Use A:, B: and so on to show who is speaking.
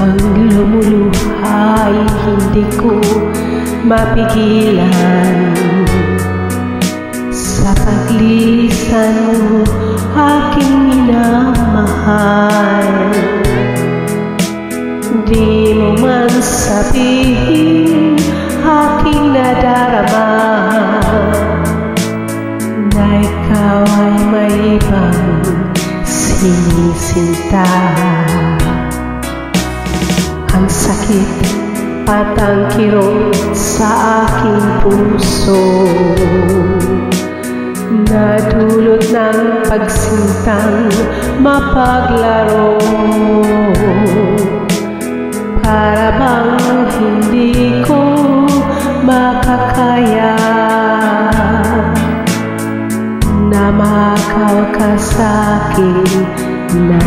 A: Ang lumuluhay hindi ko mapigilan. Sa paglisan mo aking minamahal, di mo man sabihin aking nadarama na ikaw ay may ibang sinisinta. Ang sakit at ang kirot sa aking puso, nadulot ng pagsintang mapaglaro. Para bang hindi ko makakaya na makaw ka sa'kin na